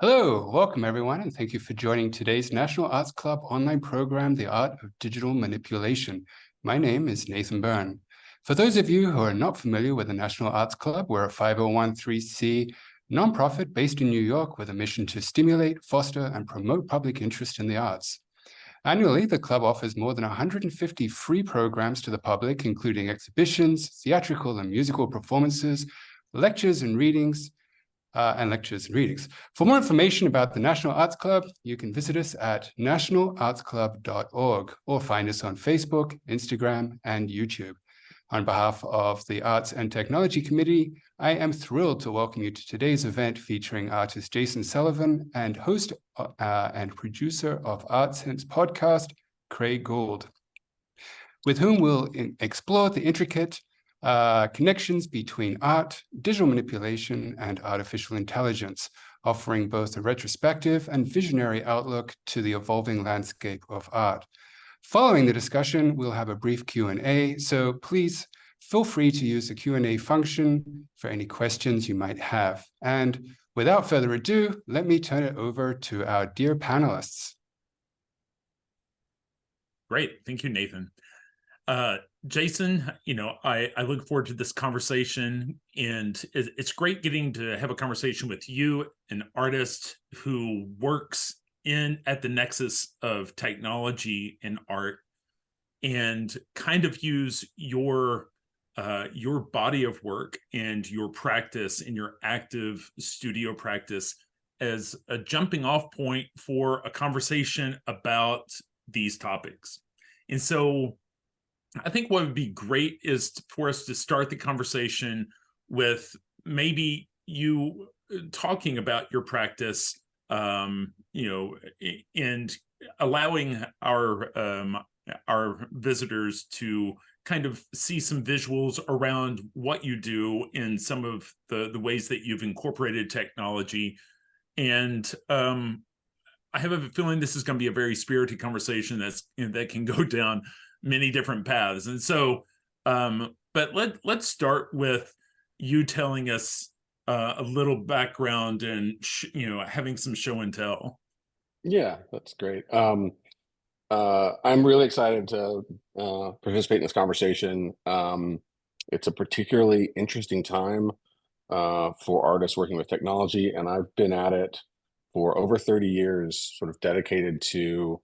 Hello, welcome everyone, and thank you for joining today's National Arts Club online program, The Art of Digital Manipulation. My name is Nathan Byrne. For those of you who are not familiar with the National Arts Club, we're a 501(c) nonprofit based in New York with a mission to stimulate, foster, and promote public interest in the arts. Annually, the club offers more than 150 free programs to the public, including exhibitions, theatrical and musical performances, lectures and readings, For more information about the National Arts Club, you can visit us at nationalartsclub.org or find us on Facebook, Instagram, and YouTube. On behalf of the Arts and Technology Committee, I am thrilled to welcome you to today's event featuring artist Jason Salavon and host and producer of Art Sense podcast, Craig Gould, with whom we'll explore the intricate connections between art, digital manipulation, and artificial intelligence, offering both a retrospective and visionary outlook to the evolving landscape of art. Following the discussion, we'll have a brief Q&A, so please feel free to use the Q&A function for any questions you might have. And without further ado, let me turn it over to our dear panelists. Great, thank you, Nathan. Jason, I look forward to this conversation, and it's great getting to have a conversation with you, an artist who works at the nexus of technology and art, and kind of use your body of work and your practice and your active studio practice as a jumping off point for a conversation about these topics. And so I think what would be great is for us to start the conversation with maybe you talking about your practice, and allowing our visitors to kind of see some visuals around what you do in some of the ways that you've incorporated technology. And I have a feeling this is going to be a very spirited conversation that can go down many different paths. And so, but let's start with you telling us a little background and, having some show and tell. Yeah, that's great. I'm really excited to participate in this conversation. It's a particularly interesting time for artists working with technology, and I've been at it for over 30 years, sort of dedicated to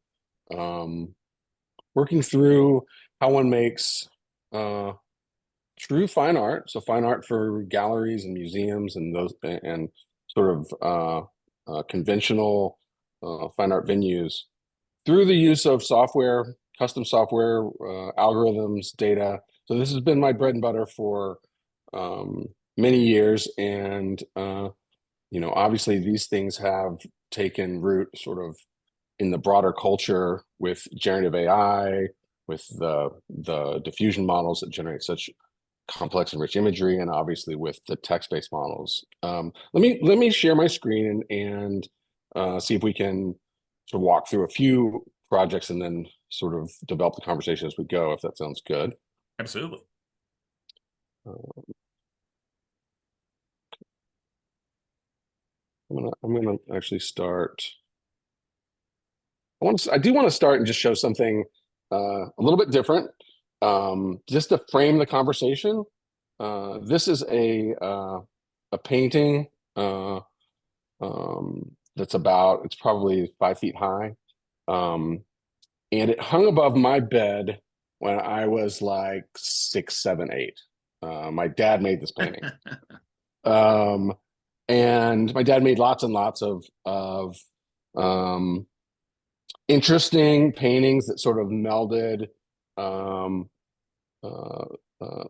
working through how one makes true fine art, so fine art for galleries and museums and those, and sort of conventional fine art venues, through the use of software, custom software, algorithms, data. So this has been my bread and butter for many years, and obviously these things have taken root sort of in the broader culture with generative AI, with the diffusion models that generate such complex and rich imagery, and obviously with the text-based models. Let me share my screen and see if we can sort of walk through a few projects and then sort of develop the conversation as we go, if that sounds good. Absolutely. I'm gonna actually start. I do want to start and just show something a little bit different, just to frame the conversation. This is a painting that's it's probably 5 feet high, and it hung above my bed when I was like 6, 7, 8. My dad made this painting, and my dad made lots and lots of interesting paintings that sort of melded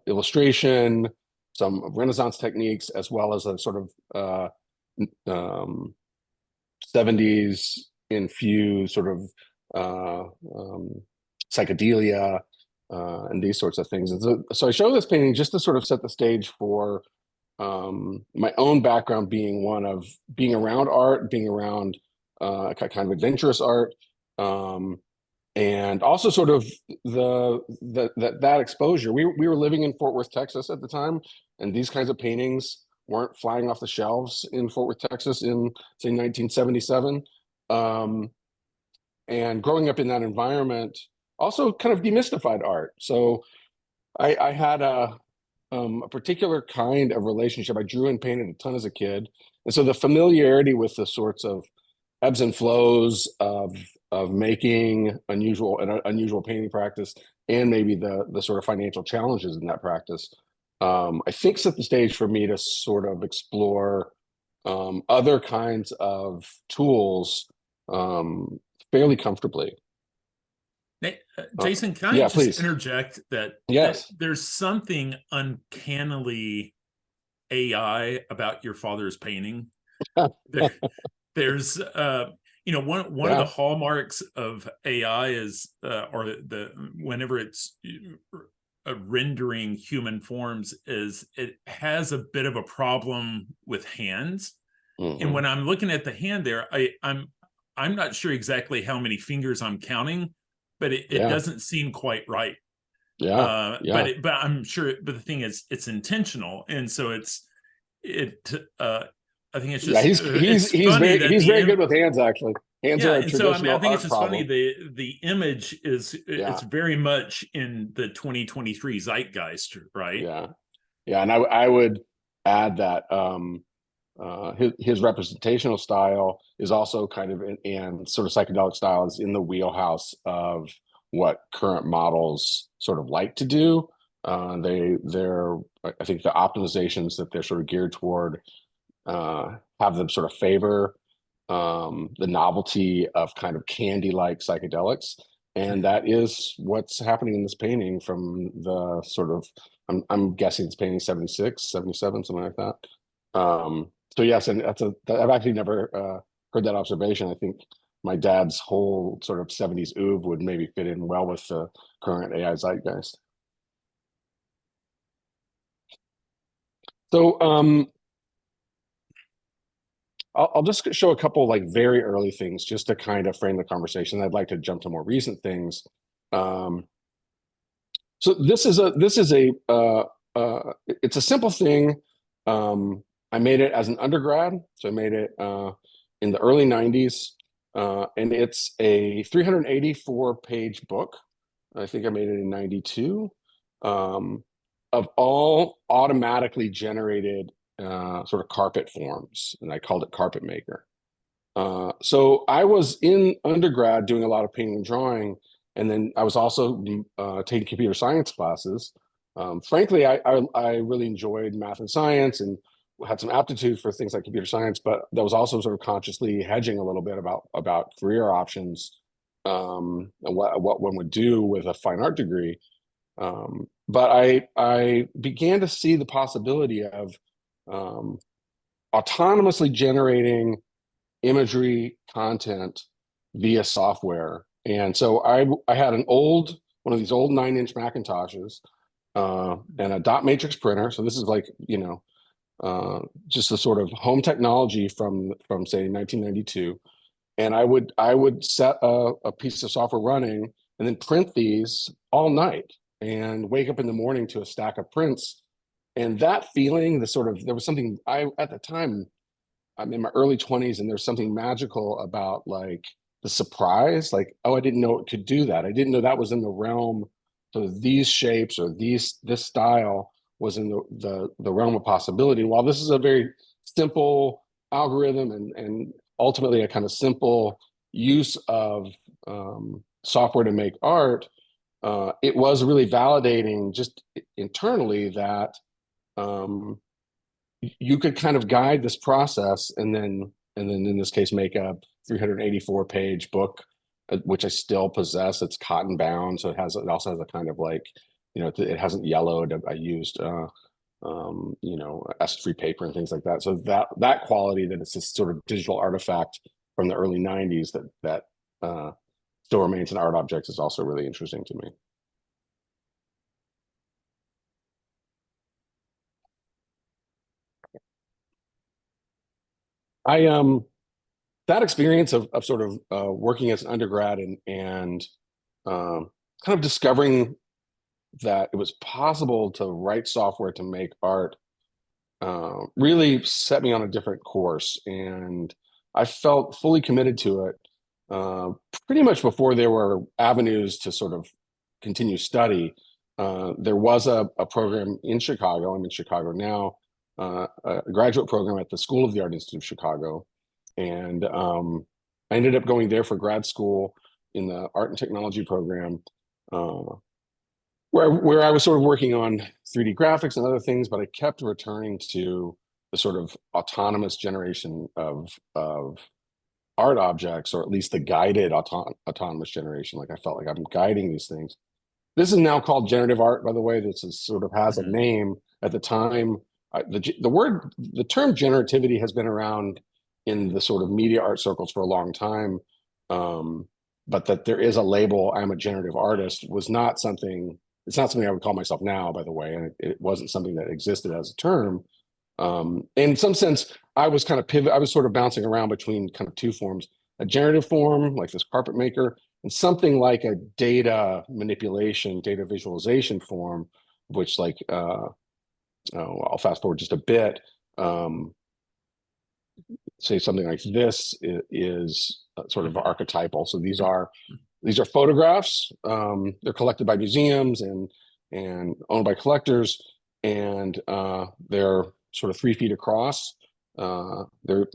illustration, some Renaissance techniques, as well as a sort of 70s infused sort of psychedelia and these sorts of things. And so I show this painting just to sort of set the stage for my own background, being one of being around art, being around kind of adventurous art, and also sort of that exposure. We were living in Fort Worth, Texas at the time, and these kinds of paintings weren't flying off the shelves in Fort Worth, Texas in, say, 1977. And growing up in that environment also kind of demystified art. So I had a particular kind of relationship. I drew and painted a ton as a kid. And so the familiarity with the sorts of ebbs and flows of making unusual painting practice, and maybe the sort of financial challenges in that practice, I think set the stage for me to sort of explore other kinds of tools fairly comfortably. Jason, can I yeah, just please. interject that, Yes. that there's something uncannily AI about your father's painting? There's one of the hallmarks of AI is whenever it's rendering human forms, is it has a bit of a problem with hands. And when I'm looking at the hand there, I'm not sure exactly how many fingers I'm counting, but it doesn't seem quite right. But I'm sure, but the thing is, it's intentional. And so I think it's just he's very good with hands, actually. Hands are a traditional so I think it's just problem. funny, the image is it's very much in the 2023 zeitgeist, right? And I would add that his representational style is also kind of and sort of psychedelic style is in the wheelhouse of what current models sort of like to do. They're I think the optimizations that they're sort of geared toward have them sort of favor the novelty of kind of candy-like psychedelics. And that is what's happening in this painting from the sort of, I'm guessing it's painting 76, 77, something like that. So yes, and I've actually never heard that observation. I think my dad's whole sort of 70s oeuvre would maybe fit in well with the current AI zeitgeist. So I'll just show a couple like very early things just to kind of frame the conversation. I'd like to jump to more recent things. So this is a it's a simple thing. I made it as an undergrad, so I made it in the early 90s, and it's a 384-page book. I think I made it in 92, of all automatically generated sort of carpet forms, and I called it Carpet Maker. So I was in undergrad doing a lot of painting and drawing, and then I was also taking computer science classes. Frankly, I really enjoyed math and science and had some aptitude for things like computer science, but that was also sort of consciously hedging a little bit about career options and what one would do with a fine art degree. But I began to see the possibility of autonomously generating imagery content via software. And so I had one of these old 9-inch Macintoshes and a dot matrix printer. So this is like, just a sort of home technology from say 1992. And I would set a piece of software running and then print these all night and wake up in the morning to a stack of prints. And that feeling, there was something at the time, I'm in my early 20s, and there's something magical about like the surprise, like, oh, I didn't know it could do that. I didn't know that was in the realm. So these shapes or this style was in the realm of possibility. While this is a very simple algorithm and ultimately a kind of simple use of software to make art, it was really validating just internally that you could kind of guide this process and then in this case make a 384-page book, which I still possess. It's cotton bound, so it also has a kind of like, it hasn't yellowed. I used acid-free paper and things like that. So that quality, that it's this sort of digital artifact from the early 90s that still remains an art object, is also really interesting to me. That experience of sort of working as an undergrad and kind of discovering that it was possible to write software to make art really set me on a different course, and I felt fully committed to it pretty much before there were avenues to sort of continue study. There was a program in Chicago. I'm in Chicago now, a graduate program at the School of the Art Institute of Chicago, and I ended up going there for grad school in the art and technology program, where I was sort of working on 3D graphics and other things, but I kept returning to the sort of autonomous generation of art objects, or at least the guided autonomous generation. Like I felt like I'm guiding these things. This is now called generative art, by the way. This is sort of has a name. At the time, the term generativity has been around in the sort of media art circles for a long time, but that there is a label, I'm a generative artist, was not something. It's not something I would call myself now, by the way, and it wasn't something that existed as a term. In some sense, I was kind of I was sort of bouncing around between kind of two forms: a generative form, like this carpet maker, and something like a data manipulation, data visualization form, which like, I'll fast forward just a bit. Say something like this is sort of archetypal. So these are photographs. They're collected by museums and owned by collectors, and they're sort of 3 feet across. They're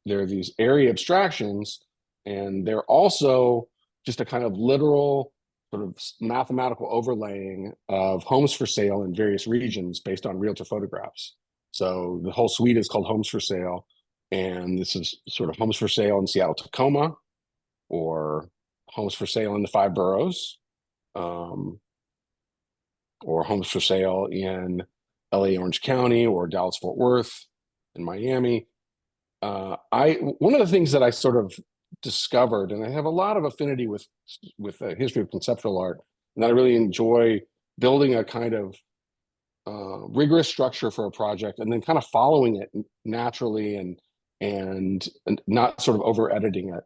these area abstractions, and they're also just a kind of literal sort of mathematical overlaying of homes for sale in various regions based on realtor photographs. So the whole suite is called Homes for Sale, and this is sort of homes for sale in Seattle, Tacoma, or homes for sale in the 5 boroughs, or homes for sale in LA, Orange County, or Dallas, Fort Worth, and Miami. One of the things that I sort of discovered, and I have a lot of affinity with the history of conceptual art, and I really enjoy building a kind of rigorous structure for a project, and then kind of following it naturally and not sort of over editing it.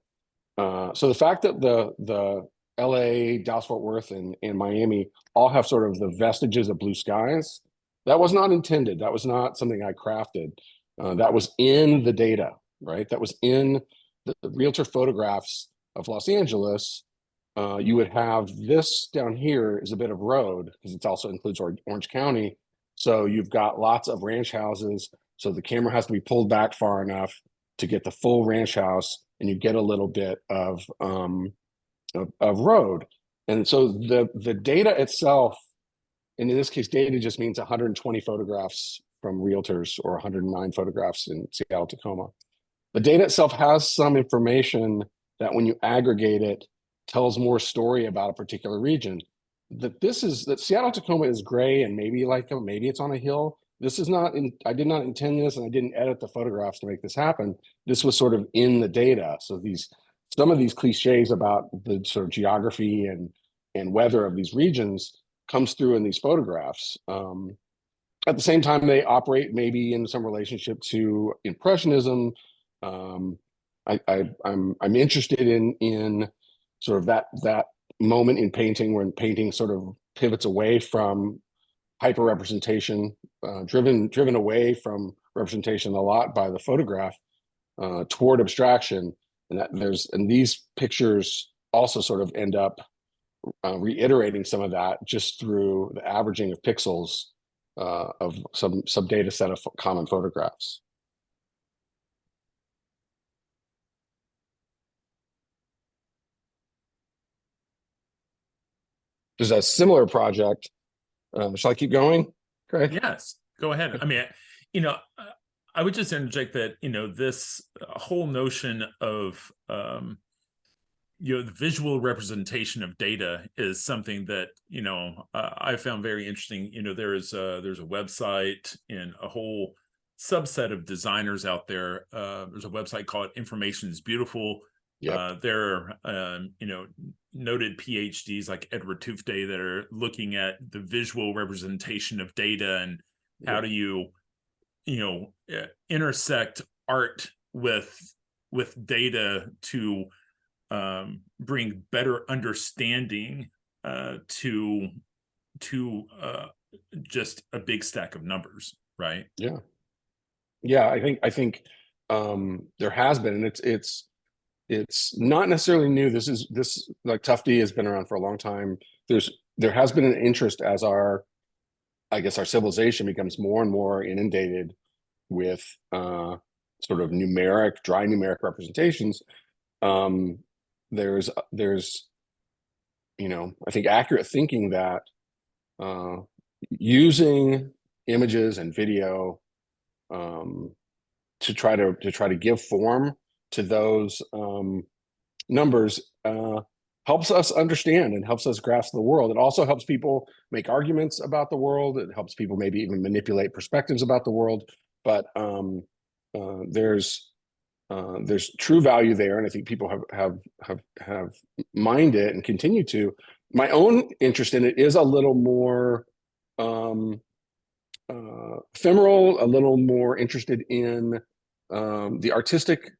So the fact that the LA, Dallas, Fort Worth, and Miami all have sort of the vestiges of blue skies, that was not intended. That was not something I crafted. That was in the data, right? That was in the realtor photographs of Los Angeles. You would have this down here is a bit of road, because it also includes Orange County. So you've got lots of ranch houses. So the camera has to be pulled back far enough to get the full ranch house, and you get a little bit of road. And so the data itself, and in this case, data just means 120 photographs from realtors, or 109 photographs in Seattle, Tacoma. The data itself has some information that, when you aggregate it, tells more story about a particular region. That Seattle, Tacoma is gray, and maybe it's on a hill. This is not I did not intend this, and I didn't edit the photographs to make this happen. This was sort of in the data. So some of these cliches about the sort of geography and weather of these regions comes through in these photographs. At the same time, they operate maybe in some relationship to Impressionism. I'm interested in sort of that moment in painting, when painting sort of pivots away from hyper representation, driven away from representation a lot by the photograph, toward abstraction, and these pictures also sort of end up reiterating some of that just through the averaging of pixels of some data set of common photographs. There's a similar project. Shall I keep going? Okay. Yes, go ahead. I mean, I would just interject that, this whole notion of, the visual representation of data is something that, I found very interesting. There's a website and a whole subset of designers out there. There's a website called Information is Beautiful. Yep. There are, noted PhDs like Edward Tufte that are looking at the visual representation of data, and how do you, intersect art with data to bring better understanding to just a big stack of numbers, right? Yeah. Yeah, I think there has been, and it's not necessarily new. This like Tufty has been around for a long time. There has been an interest as I guess our civilization becomes more and more inundated with sort of dry numeric representations. There's I think accurate thinking that using images and video to try to give form to those numbers helps us understand and helps us grasp the world. It also helps people make arguments about the world. It helps people maybe even manipulate perspectives about the world. But there's true value there, and I think people have mined it and continue to. My own interest in it is a little more ephemeral, a little more interested in the artistic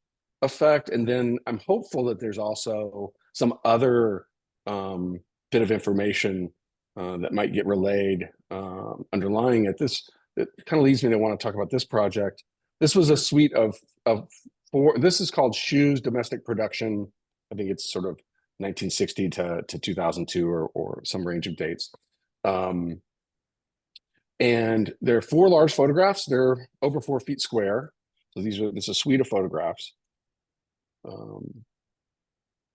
effect, and then I'm hopeful that there's also some other bit of information that might get relayed underlying it. It kind of leads me to want to talk about this project. This was a suite of four. This is called Shoes Domestic Production. I think it's sort of 1960 to 2002 or some range of dates. And there are four large photographs. They're over 4 feet square. So this is a suite of photographs.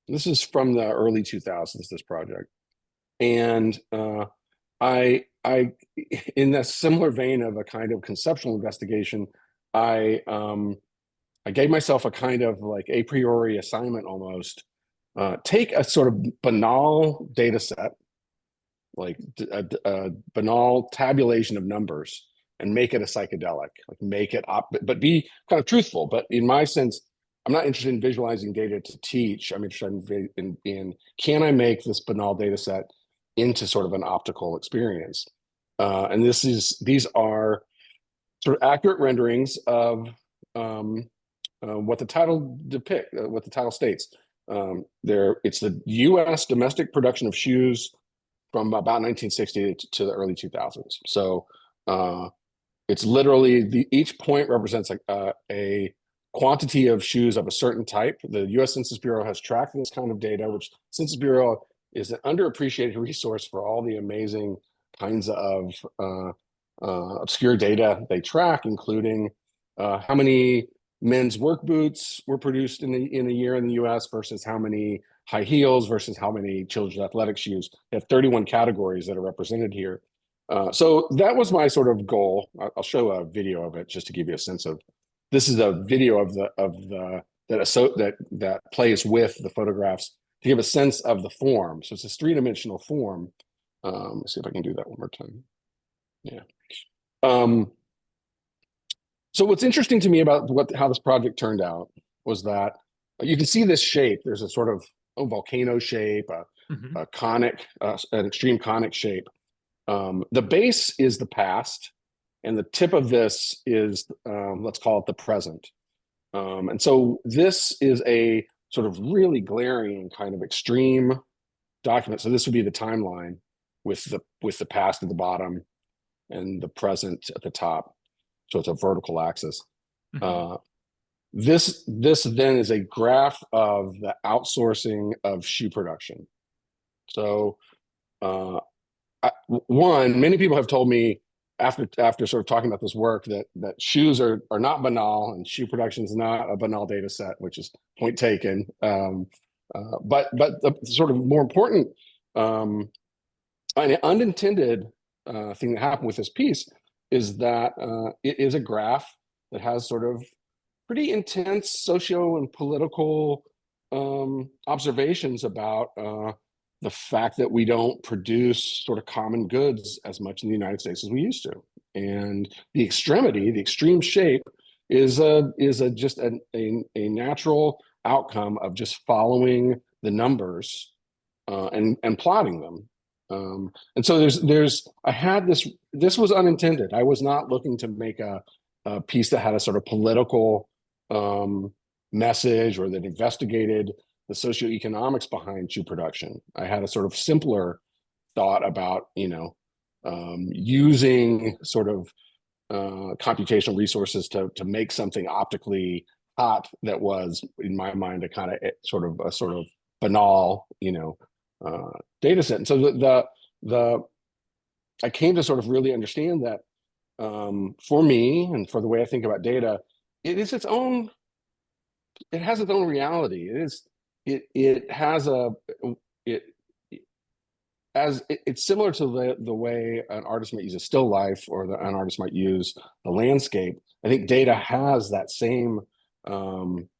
This is from the early 2000s, this project. And I, in a similar vein of a kind of conceptual investigation, I gave myself a kind of like a priori assignment almost. Take a sort of banal data set, like a banal tabulation of numbers, and make it a psychedelic, like make it up, but be kind of truthful. But in my sense, I'm not interested in visualizing data to teach. I'm interested in can I make this banal data set into sort of an optical experience? And these are sort of accurate renderings of what the title what the title states. It's the U.S. domestic production of shoes from about 1960 to the early 2000s. So it's literally each point represents a quantity of shoes of a certain type. The U.S. Census Bureau has tracked this kind of data, which Census Bureau is an underappreciated resource for all the amazing kinds of obscure data they track, including how many men's work boots were produced in a year in the U.S. versus how many high heels versus how many children's athletic shoes. They have 31 categories that are represented here. So that was my sort of goal. I'll show a video of it just to give you a sense of. This is a video that plays with the photographs to give a sense of the form. So it's a three-dimensional form. Let's see if I can do that one more time. Yeah. So what's interesting to me about how this project turned out was that you can see this shape. There's a sort of volcano shape, a conic, an extreme conic shape. The base is the past, and the tip of this is, let's call it the present. And so this is a sort of really glaring kind of extreme document. So this would be the timeline with the past at the bottom and the present at the top. So it's a vertical axis. This then is a graph of the outsourcing of shoe production. So many people have told me after sort of talking about this work that shoes are not banal, and shoe production is not a banal data set, which is point taken. But the sort of more important unintended thing that happened with this piece is that it is a graph that has sort of pretty intense socio and political observations about the fact that we don't produce sort of common goods as much in the United States as we used to. And the extreme shape is just a natural outcome of just following the numbers and plotting them. And so this was unintended. I was not looking to make a piece that had a sort of political message or that investigated the socioeconomics behind shoe production. I had a sort of simpler thought about, using sort of computational resources to make something optically hot that was, in my mind, a kind of sort of banal, data set. And so I came to sort of really understand that for me and for the way I think about data, it has its own reality. It's similar to the way an artist might use a still life, or an artist might use the landscape. I think data has that same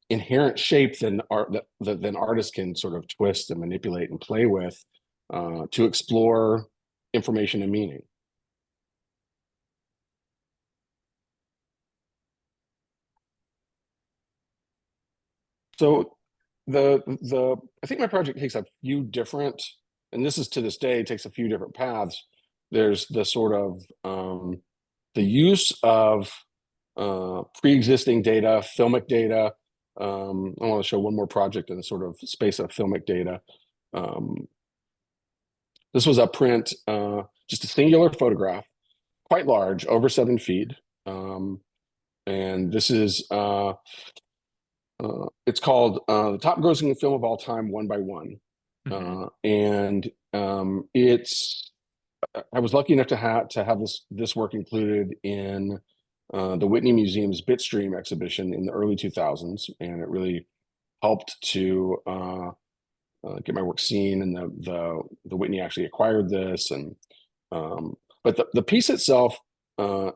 inherent shape that artists can sort of twist and manipulate and play with to explore information and meaning. So I think my project takes a few different, and this is to this day, takes a few different paths. There's the sort of the use of pre-existing data, filmic data. I want to show one more project in the sort of space of filmic data. This was a print, just a singular photograph, quite large, over 7 feet. And this is, it's called the top grossing film of all time, 1 by 1. And I was lucky enough to have this work included in the Whitney Museum's Bitstream exhibition in the early 2000s, and it really helped to get my work seen. And the Whitney actually acquired this, and but the piece itself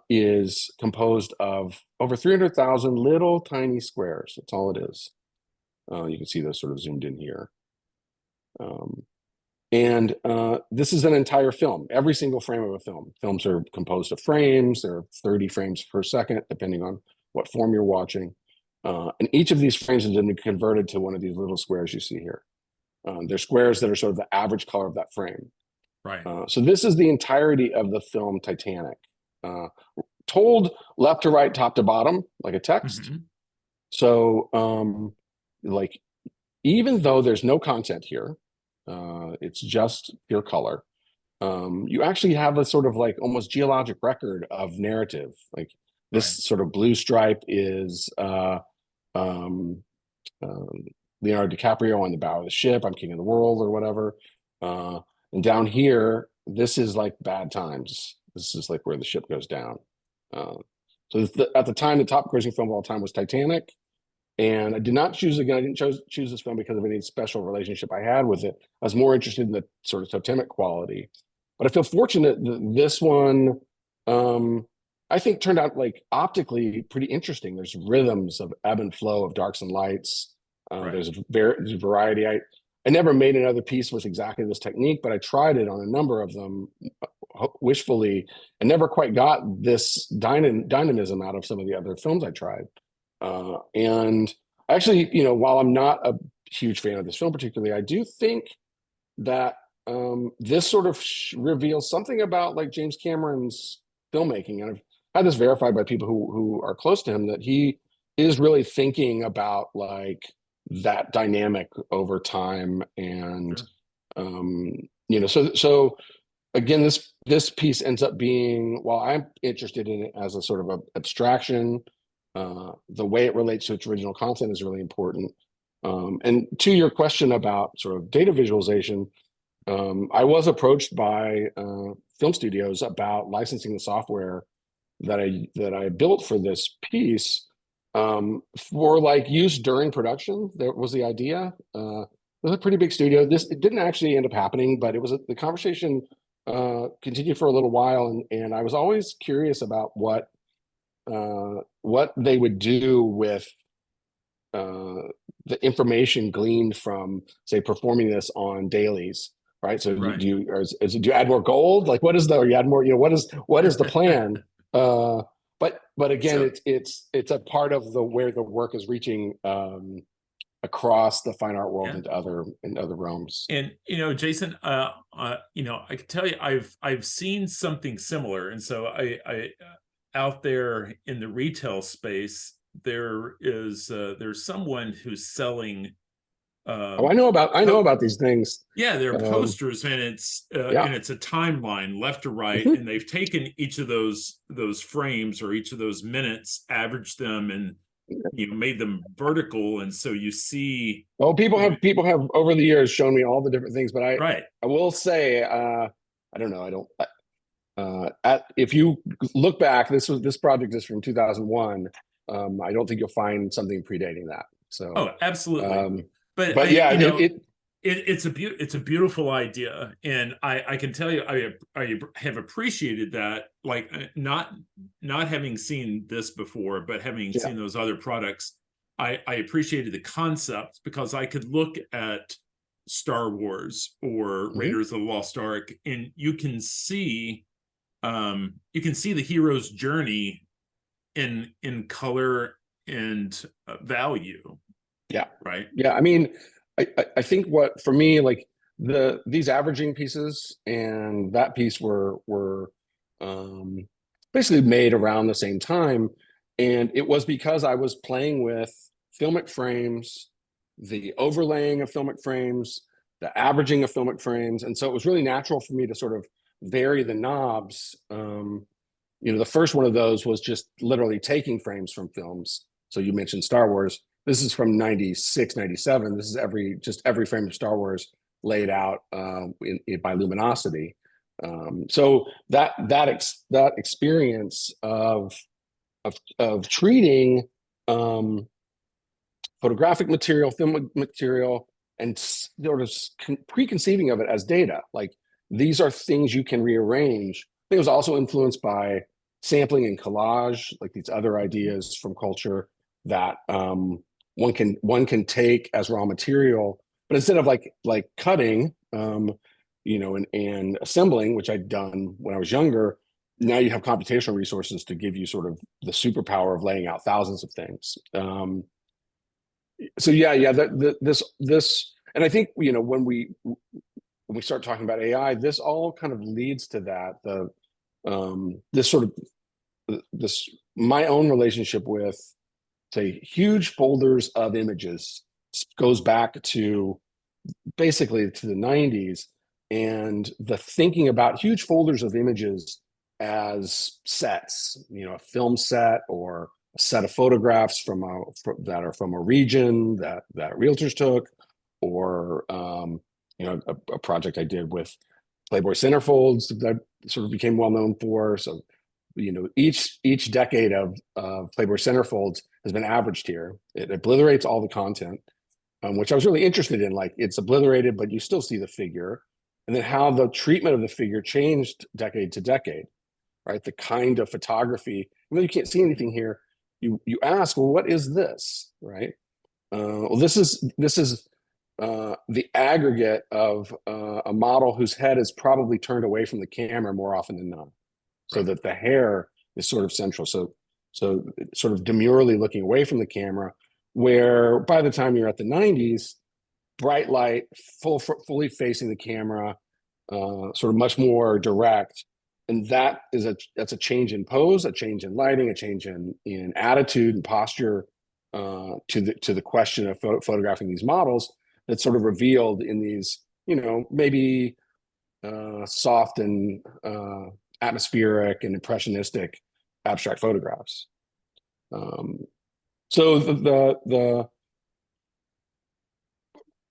is composed of over 300,000 little tiny squares. That's all it is. You can see those sort of zoomed in here. And this is an entire film, every single frame of a film. Films are composed of frames. There are 30 frames per second, depending on what form you're watching. And each of these frames has been converted to one of these little squares you see here. They're squares that are sort of the average color of that frame. Right. So this is the entirety of the film Titanic, told left to right, top to bottom, like a text. So like, even though there's no content here, it's just pure color, you actually have a sort of like almost geologic record of narrative. Like this sort of blue stripe is Leonardo DiCaprio on the bow of the ship, I'm king of the world, or whatever. And down here, this is like bad times. This is like where the ship goes down. So at the time, the top grossing film of all time was Titanic. And I did not choose, again, I didn't choose this film because of any special relationship I had with it. I was more interested in the sort of totemic quality. But I feel fortunate that this one, I think, turned out like optically pretty interesting. There's rhythms of ebb and flow of darks and lights. There's a variety. I never made another piece with exactly this technique, but I tried it on a number of them wishfully, and never quite got this dynamism out of some of the other films I tried. And actually, while I'm not a huge fan of this film particularly, I do think that this sort of reveals something about like James Cameron's filmmaking. And I've had this verified by people who are close to him, that he is really thinking about like that dynamic over time. And so again, this piece ends up being, while I'm interested in it as a sort of a abstraction, the way it relates to its original content is really important. And to your question about sort of data visualization, I was approached by film studios about licensing the software that I built for this piece for like use during production. That was the idea. It was a pretty big studio. It didn't actually end up happening, but the conversation continued for a little while, and I was always curious about what they would do with the information gleaned from, say, performing this on dailies, right? So do you add more gold? Like, or you add more? What is the plan? But again, it's a part of where the work is reaching across the fine art world into other realms. And Jason, I can tell you, I've seen something similar, and so I out there in the retail space, there's someone who's selling Oh, I know about these things. Yeah, they're posters, and it's a timeline left to right, and they've taken each of those frames or each of those minutes, averaged them, and made them vertical, and so you see. Well, people have over the years shown me all the different things, but I will say, I don't know, if you look back, this project is from 2001. I don't think you'll find something predating that. So absolutely. But it's a beautiful idea, and I can tell you I have appreciated that, like not having seen this before, but having seen those other products. I appreciated the concept, because I could look at Star Wars or Raiders of the Lost Ark, and you can see the hero's journey in color and value. Yeah. Right. Yeah. I mean, I think what for me, like these averaging pieces and that piece were basically made around the same time. And it was because I was playing with filmic frames, the overlaying of filmic frames, the averaging of filmic frames. And so it was really natural for me to sort of vary the knobs. The first one of those was just literally taking frames from films. So you mentioned Star Wars. This is from 96, 97. This is every frame of Star Wars laid out by luminosity. So that experience of treating photographic material, film material, and sort of preconceiving of it as data. Like, these are things you can rearrange. I think it was also influenced by sampling and collage, like these other ideas from culture that one can take as raw material, but instead of like cutting, and assembling, which I'd done when I was younger, now you have computational resources to give you sort of the superpower of laying out thousands of things. This, and I think when we start talking about AI, this all kind of leads to that. This my own relationship with, say, huge folders of images goes back to basically to the 90s, and the thinking about huge folders of images as sets, a film set or a set of photographs that are from a region that realtors took, or a project I did with Playboy centerfolds that sort of became well known for. So each decade of Playboy centerfolds has been averaged here. It obliterates all the content, which I was really interested in. Like, it's obliterated, but you still see the figure, and then how the treatment of the figure changed decade to decade, right? The kind of photography, even though you can't see anything here, you ask, well, what is this, right? Well, this is the aggregate of a model whose head is probably turned away from the camera more often than not, so that the hair is sort of central. So sort of demurely looking away from the camera, where by the time you're at the 90s, bright light, fully facing the camera, sort of much more direct. And that's a change in pose, a change in lighting, a change in attitude and posture to the question of photographing these models, that's sort of revealed in these, maybe soft and atmospheric and impressionistic abstract photographs. So the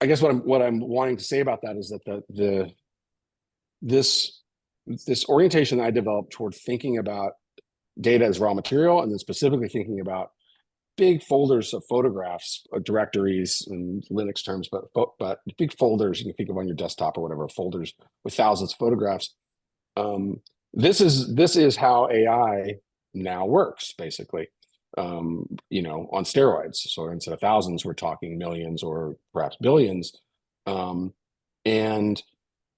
I guess what I'm wanting to say about that is that this orientation that I developed toward thinking about data as raw material, and then specifically thinking about big folders of photographs, directories in Linux terms, but big folders you can think of on your desktop or whatever, folders with thousands of photographs. This is how AI now works, basically, on steroids. So instead of thousands, we're talking millions or perhaps billions. And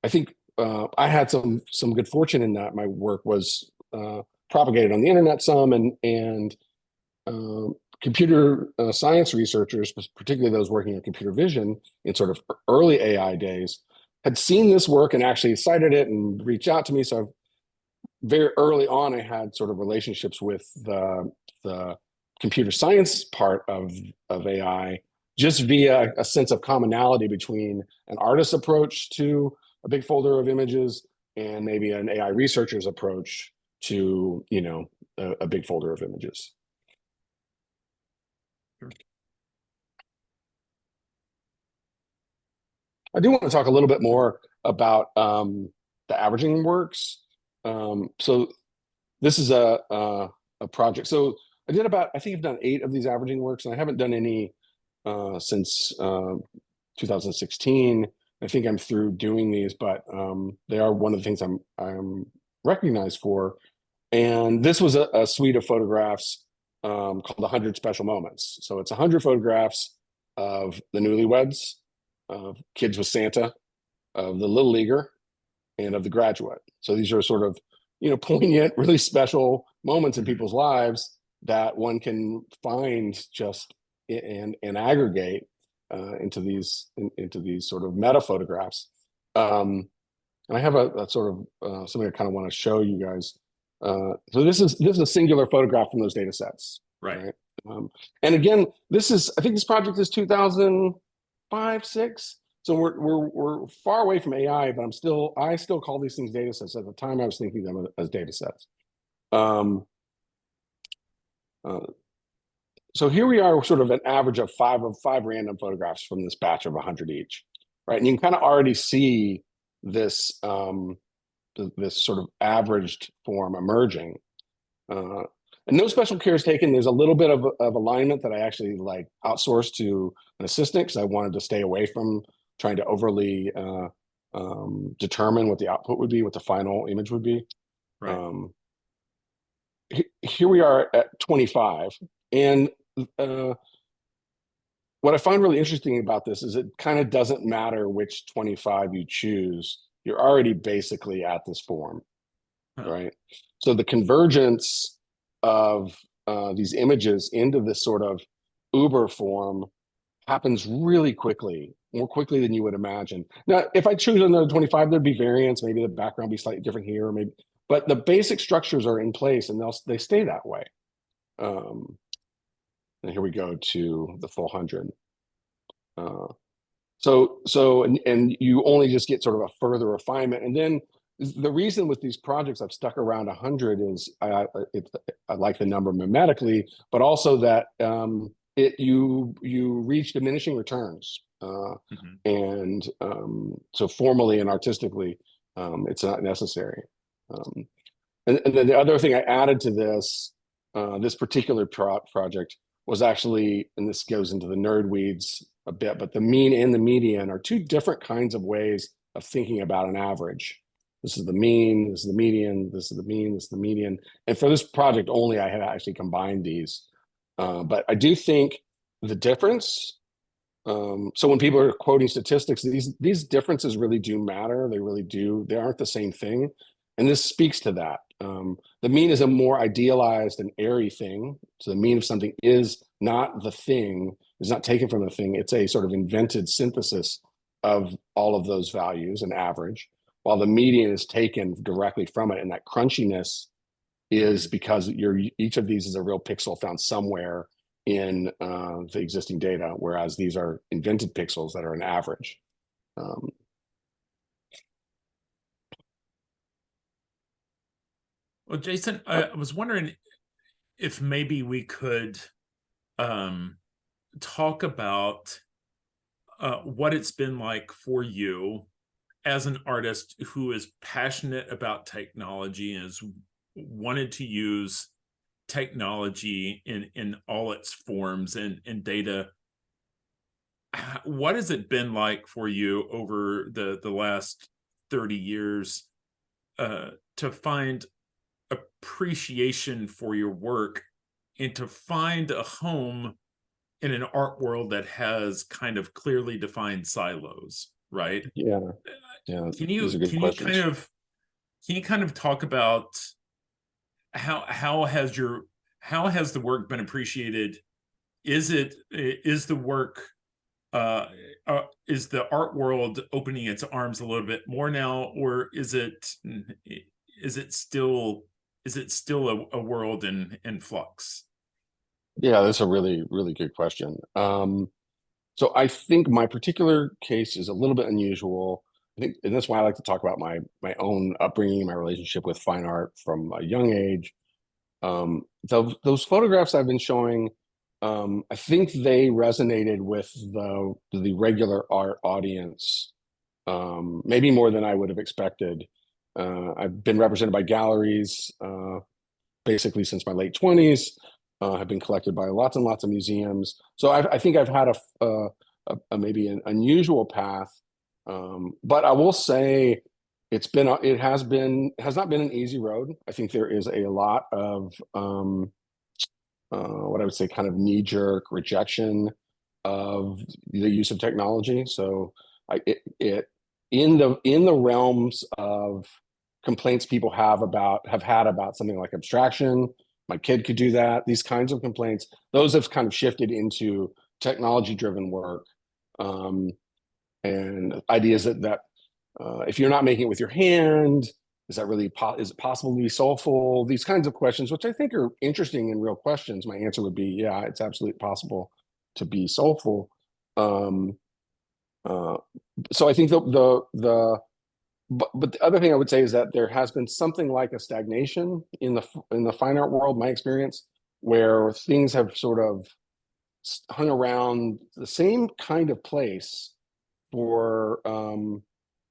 I think I had some good fortune in that. My work was propagated on the internet some, and computer science researchers, particularly those working in computer vision in sort of early AI days, had seen this work and actually cited it and reached out to me. So very early on, I had sort of relationships with the computer science part of AI just via a sense of commonality between an artist's approach to a big folder of images and maybe an AI researcher's approach to, you know, a big folder of images. Sure. I do want to talk a little bit more about the averaging works. So this is a project. So I did about, I think I've done 8 of these averaging works, and I haven't done any since 2016. I think I'm through doing these, but they are one of the things I'm recognized for. And this was a suite of photographs called 100 Special Moments. So it's 100 photographs of the newlyweds, of Kids with Santa, of the Little Leaguer, and of the graduate. So these are sort of, you know, poignant, really special moments in people's lives that one can find just and aggregate into these sort of meta photographs. And I have a sort of something I kind of want to show you guys. So this is a singular photograph from those data sets. Right. And again, I think this project is 2005, 6. So we're far away from AI, but I still call these things data sets. At the time, I was thinking of them as data sets. So here we are, sort of an average of five random photographs from this batch of 100 each, right? And you can kind of already see this this sort of averaged form emerging. And no special care is taken. There's a little bit of alignment that I actually like outsourced to an assistant because I wanted to stay away from trying to overly determine what the output would be, what the final image would be. Right. Here we are at 25. And what I find really interesting about this is it kind of doesn't matter which 25 you choose. You're already basically at this form, right? So the convergence of these images into this sort of Uber form happens really quickly, more quickly than you would imagine. Now, if I choose another 25, there'd be variance. Maybe the background be slightly different here, maybe, but the basic structures are in place and they stay that way. And here we go to the full 100. And you only just get sort of a further refinement. And then the reason with these projects I've stuck around 100 is I like the number mimetically, but also that you reach diminishing returns. And so formally and artistically, it's not necessary. And then the other thing I added to this particular project was actually, and this goes into the nerd weeds a bit, but the mean and the median are 2 different kinds of ways of thinking about an average. This is the mean, this is the median, this is the mean, this is the median. And for this project only, I had actually combined these. But I do think the difference, so when people are quoting statistics, these differences really do matter. They really do. They aren't the same thing. And this speaks to that. The mean is a more idealized and airy thing. So the mean of something is not the thing, is not taken from the thing. It's a sort of invented synthesis of all of those values, an average, while the median is taken directly from it. And that crunchiness is because each of these is a real pixel found somewhere in the existing data, whereas these are invented pixels that are an average. Well, Jason, I was wondering if maybe we could talk about what it's been like for you as an artist who is passionate about technology and has wanted to use technology in all its forms and data. What has it been like for you over the last 30 years to find appreciation for your work and to find a home in an art world that has kind of clearly defined silos, right? Yeah. Can you kind of talk about how has the work been appreciated? Is the work is the art world opening its arms a little bit more now, or is it still a world in flux? Yeah, that's a really, really good question. So I think my particular case is a little bit unusual. I think, and that's why I like to talk about my own upbringing, my relationship with fine art from a young age. Those photographs I've been showing, I think they resonated with the regular art audience, maybe more than I would have expected. I've been represented by galleries basically since my late 20s. Have been collected by lots and lots of museums. So I think I've had a maybe an unusual path, but I will say it has not been an easy road. I think there is a lot of what I would say kind of knee-jerk rejection of the use of technology. So in the realms of complaints people have had about something like abstraction, my kid could do that, these kinds of complaints, those have kind of shifted into technology-driven work, and ideas that if you're not making it with your hand, is it possible to be soulful? These kinds of questions, which I think are interesting and real questions. My answer would be, yeah, it's absolutely possible to be soulful. So I think but the other thing I would say is that there has been something like a stagnation in the fine art world, my experience, where things have sort of hung around the same kind of place for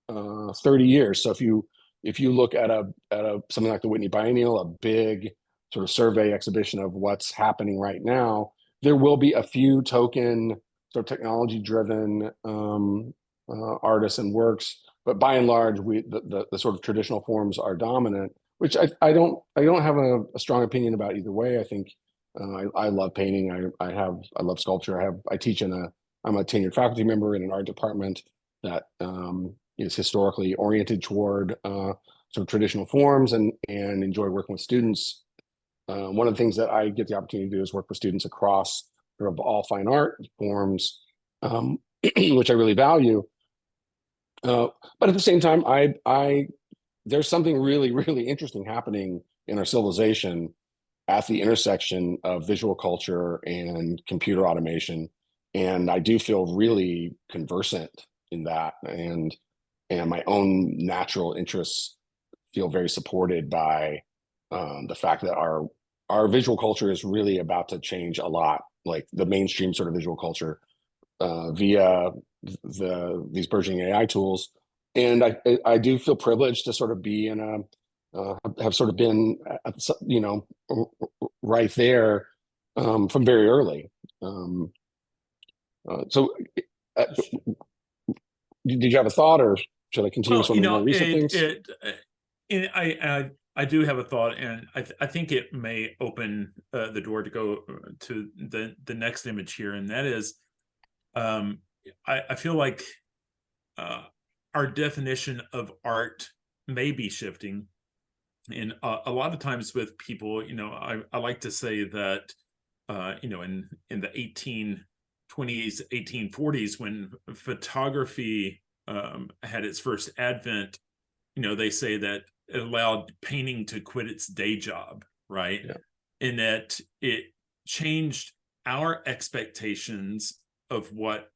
30 years. So if you look at something like the Whitney Biennial, a big sort of survey exhibition of what's happening right now, there will be a few token sort of technology-driven artists and works, but by and large, the sort of traditional forms are dominant. Which I don't have a strong opinion about either way. I think I love painting. I love sculpture. I'm a tenured faculty member in an art department that is historically oriented toward sort of traditional forms and enjoy working with students. One of the things that I get the opportunity to do is work with students across sort of all fine art forms, which I really value. But at the same time, there's something really, really interesting happening in our civilization at the intersection of visual culture and computer automation. And I do feel really conversant in that. And my own natural interests feel very supported by the fact that our visual culture is really about to change a lot, like the mainstream sort of visual culture via these burgeoning AI tools. And I do feel privileged to sort of be have sort of been, right there from very early. So did you have a thought, or should I continue with some of the more recent things? I do have a thought, and I think it may open the door to go to the next image here, and that is, I feel like our definition of art may be shifting, and a lot of times with people, I like to say that, in the 1820s, 1840s, when photography had its first advent, they say that it allowed painting to quit its day job, right? Yeah. And that it changed our expectations of what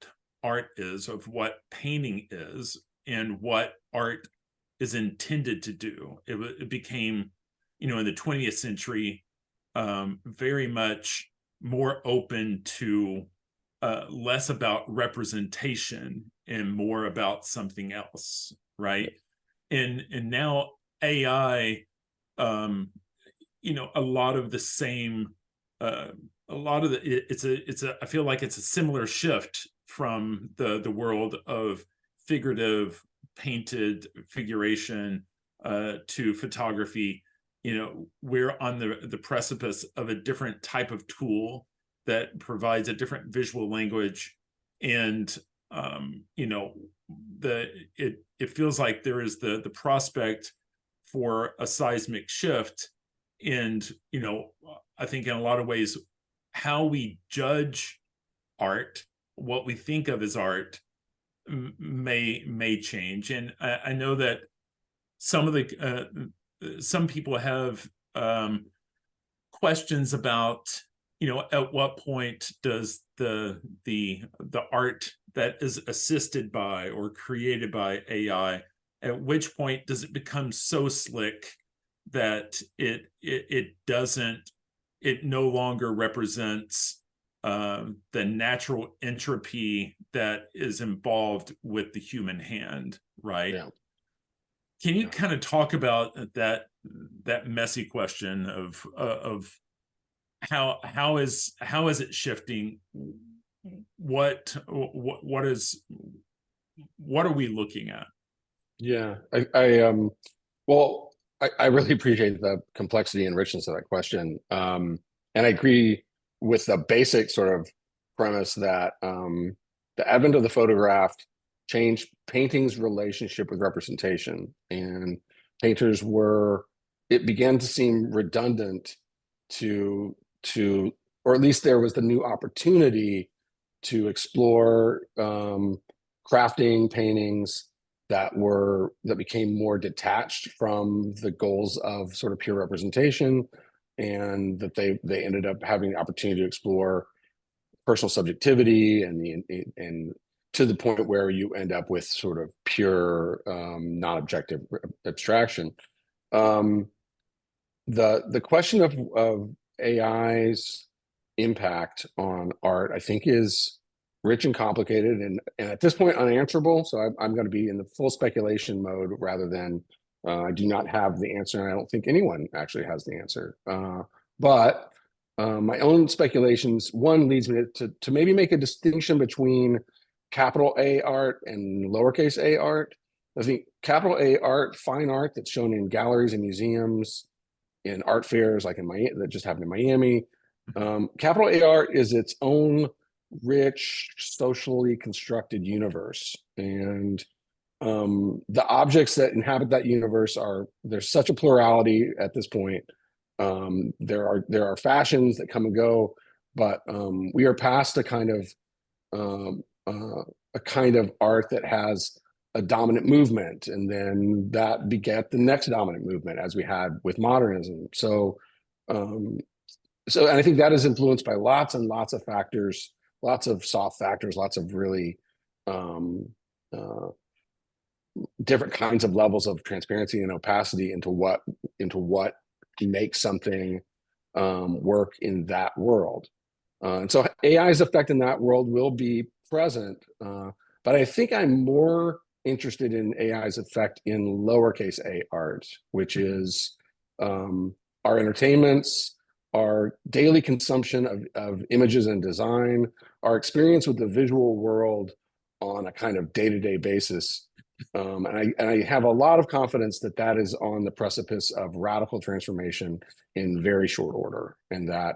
art is, of what painting is, and what art is intended to do. It became, in the 20th century, very much more open to less about representation and more about something else, right? And now AI, a lot of the same, I feel like it's a similar shift from the world of figurative painted figuration to photography. We're on the precipice of a different type of tool that provides a different visual language, and it feels like there is the prospect for a seismic shift. And I think in a lot of ways, how we judge art, what we think of as art, may change. And I know that some people have questions about at what point does the art that is assisted by or created by AI, at which point does it become so slick that it no longer represents the natural entropy that is involved with the human hand, right? Yeah. Can you kind of talk about that messy question of how is it shifting? What are we looking at? Yeah, well, I really appreciate the complexity and richness of that question. And I agree with the basic sort of premise that the advent of the photograph changed painting's relationship with representation, and it began to seem redundant or at least there was the new opportunity to explore crafting paintings that became more detached from the goals of sort of pure representation, and that they ended up having the opportunity to explore personal subjectivity and to the point where you end up with sort of pure non-objective abstraction. The question of AI's impact on art, I think, is rich and complicated, and at this point unanswerable. So I'm going to be in the full speculation mode rather than I do not have the answer, and I don't think anyone actually has the answer. But my own speculations, one, leads me to maybe make a distinction between capital A art and lowercase a art. I think capital A art, fine art that's shown in galleries and museums, in art fairs like in Miami, that just happened in Miami. Capital A art is its own rich, socially constructed universe, and the objects that inhabit that universe there's such a plurality at this point. There are fashions that come and go, but we are past a kind of art that has a dominant movement, and then that beget the next dominant movement, as we had with modernism. So and I think that is influenced by lots and lots of factors, lots of soft factors, lots of really different kinds of levels of transparency and opacity into what makes something work in that world. And so AI's effect in that world will be present, but I think I'm more interested in AI's effect in lowercase a art, which is our entertainments, our daily consumption of images and design, our experience with the visual world on a kind of day-to-day basis. And I have a lot of confidence that is on the precipice of radical transformation in very short order, and I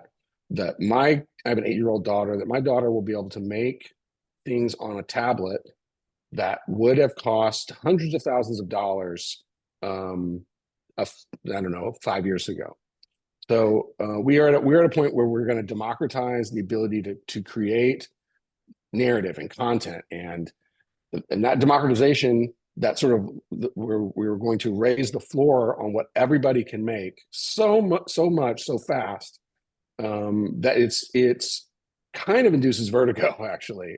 have an 8-year-old daughter, that my daughter will be able to make things on a tablet that would have cost hundreds of thousands of dollars, I don't know, 5 years ago. So we are at a point where we're going to democratize the ability to create narrative and content, and that democratization, that sort of we're going to raise the floor on what everybody can make so much so fast that it's kind of induces vertigo, actually.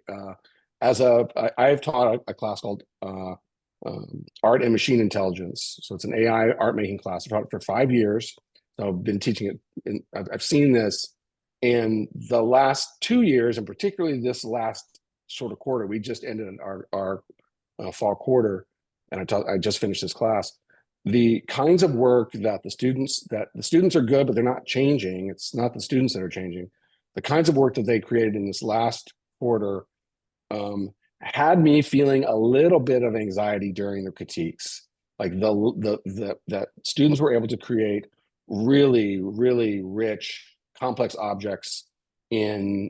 I've taught a class called Art and Machine Intelligence. So it's an AI art making class. I've taught it for 5 years. So I've been teaching it, and I've seen this in the last 2 years, and particularly this last sort of quarter. We just ended our fall quarter, and I just finished this class. The kinds of work that the students are good, but they're not changing. It's not the students that are changing. The kinds of work that they created in this last quarter had me feeling a little bit of anxiety during the critiques. Like the students were able to create really, really rich, complex objects in,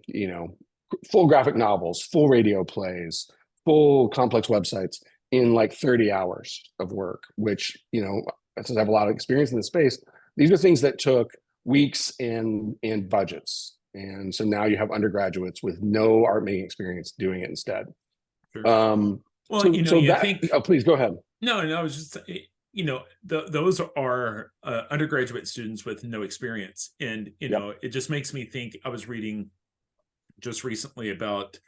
full graphic novels, full radio plays, full complex websites in like 30 hours of work, which, since I have a lot of experience in this space, these are things that took weeks and budgets. And so now you have undergraduates with no art making experience doing it instead. Sure. Well, I think. Oh, please go ahead. No, I was just, those are undergraduate students with no experience. And, Yep. it just makes me think. I was reading just recently about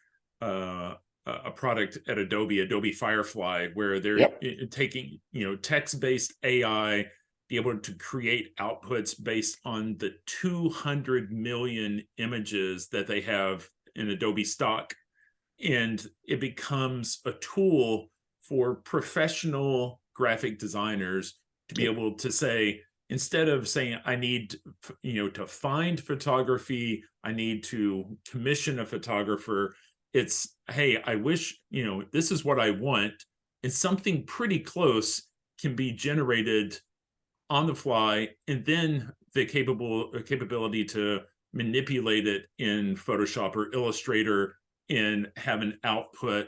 a product at Adobe Firefly, where they're Yep. taking, text-based AI, be able to create outputs based on the 200 million images that they have in Adobe stock. And it becomes a tool for professional graphic designers to be able to say, instead of saying, I need, to find photography, I need to commission a photographer, it's, hey, I wish, this is what I want. And something pretty close can be generated on the fly, and then the capability to manipulate it in Photoshop or Illustrator and have an output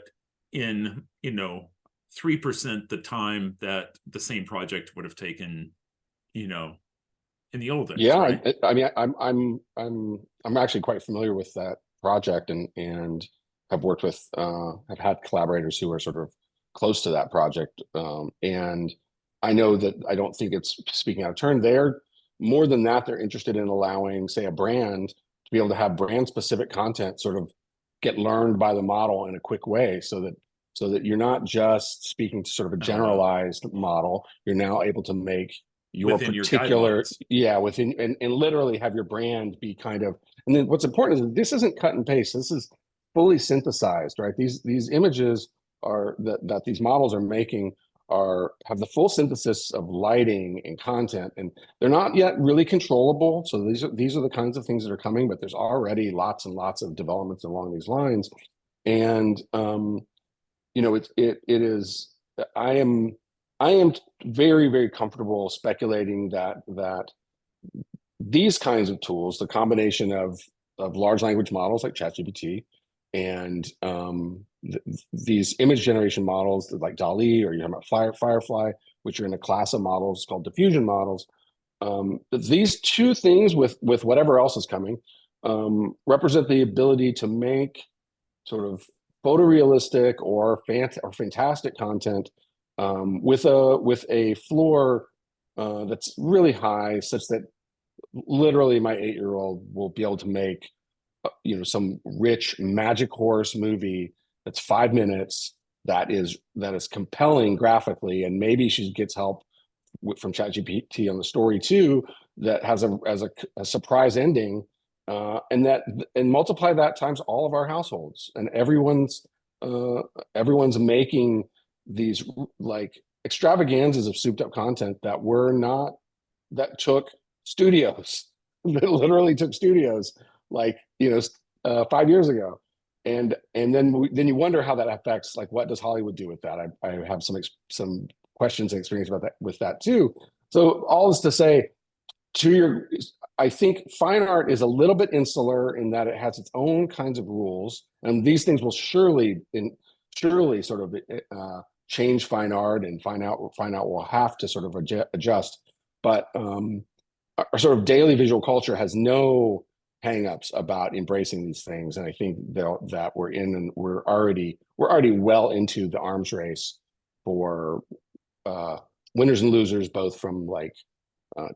in 3% the time that the same project would have taken, in the old days. Yeah, right? I mean, I'm actually quite familiar with that project, and have worked with have had collaborators who are sort of close to that project, and I know that I don't think it's speaking out of turn. They're more than that. They're interested in allowing, say, a brand to be able to have brand specific content sort of get learned by the model in a quick way, so that you're not just speaking to sort of a Oh, wow. generalized model. You're now able to make your Within your particular, guidelines. yeah, within, and literally have your brand be kind of. And then what's important is that this isn't cut and paste. This is fully synthesized, right? These images are that these models are making have the full synthesis of lighting and content, and they're not yet really controllable. So these are the kinds of things that are coming, but there's already lots and lots of developments along these lines. And it is. I am very, very comfortable speculating that these kinds of tools, the combination of large language models like ChatGPT and these image generation models like DALL-E, or you're talking about Firefly, which are in a class of models called diffusion models. These two things, with whatever else is coming, represent the ability to make sort of photorealistic or fantastic content with a floor that's really high, such that literally my 8-year-old will be able to make some rich magic horse movie that's 5 minutes, that is compelling graphically, and maybe she gets help from ChatGPT on the story too, that has a surprise ending, and multiply that times all of our households, and everyone's making these like extravaganzas of souped up content that took studios, that literally took studios, like 5 years ago. And then you wonder how that affects, like, what does Hollywood do with that? I have some questions and experience about that with that too. So all is to say, I think fine art is a little bit insular in that it has its own kinds of rules, and these things will surely sort of change fine art, and fine art will have to sort of adjust. But our sort of daily visual culture has no hangups about embracing these things, and I think that we're already well into the arms race for winners and losers, both from like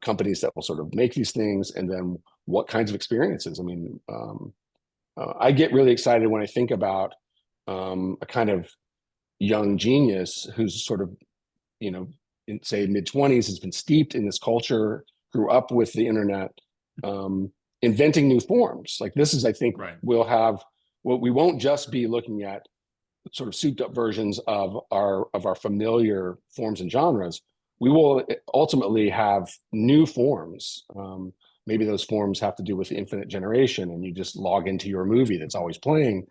companies that will sort of make these things, and then what kinds of experiences. I mean, I get really excited when I think about a kind of young genius who's sort of, in say mid-20s, has been steeped in this culture, grew up with the internet, inventing new forms. Like this is, I think, Right. we won't just be looking at sort of souped up versions of our familiar forms and genres. We will ultimately have new forms. Maybe those forms have to do with infinite generation, and you just log into your movie that's always playing,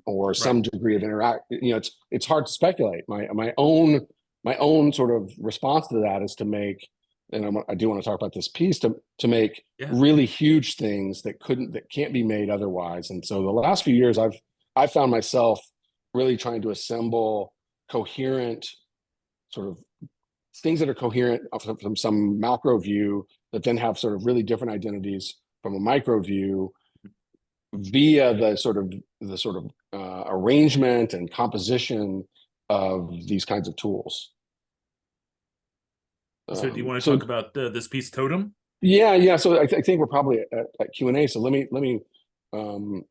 or some degree of interact. It's hard to speculate. My own sort of response to that is to make, and I do want to talk about this piece, to make really huge things that can't be made otherwise. And so the last few years, I've found myself really trying to assemble coherent sort of things that are coherent from some macro view, that then have sort of really different identities from a micro view, via the sort of arrangement and composition of these kinds of tools. So do you want to talk about this piece, Totem? Yeah. So I think we're probably at Q&A. So let me.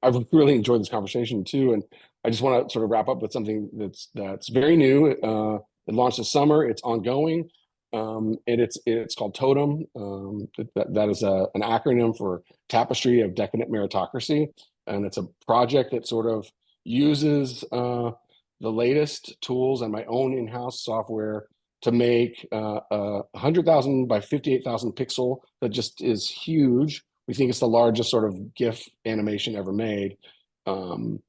I've really enjoyed this conversation too, and I just want to sort of wrap up with something that's very new. It launched this summer. It's ongoing, and it's called Totem. That is an acronym for Tapestry of Decadent Meritocracy, and it's a project that sort of uses the latest tools and my own in-house software to make a 100,000 by 58,000 pixel that just is huge. We think it's the largest sort of GIF animation ever made. And